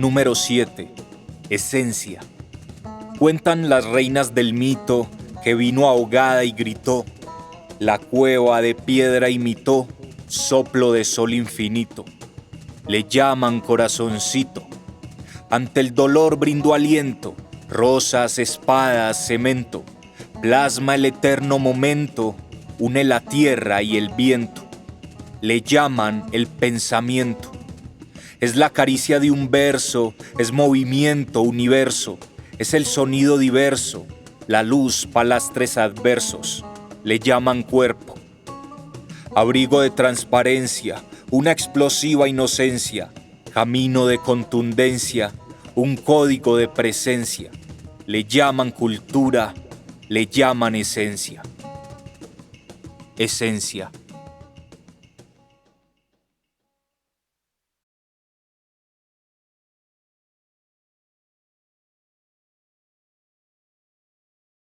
Número 7. Esencia. Cuentan las reinas del mito que vino ahogada y gritó. La cueva de piedra imitó soplo de sol infinito. Le llaman corazoncito. Ante el dolor brindo aliento, rosas, espadas, cemento. Plasma el eterno momento, une la tierra y el viento. Le llaman el pensamiento. Es la caricia de un verso, es movimiento, universo. Es el sonido diverso, la luz, palastres adversos. Le llaman cuerpo. Abrigo de transparencia, una explosiva inocencia. Camino de contundencia, un código de presencia. Le llaman cultura, le llaman esencia. Esencia.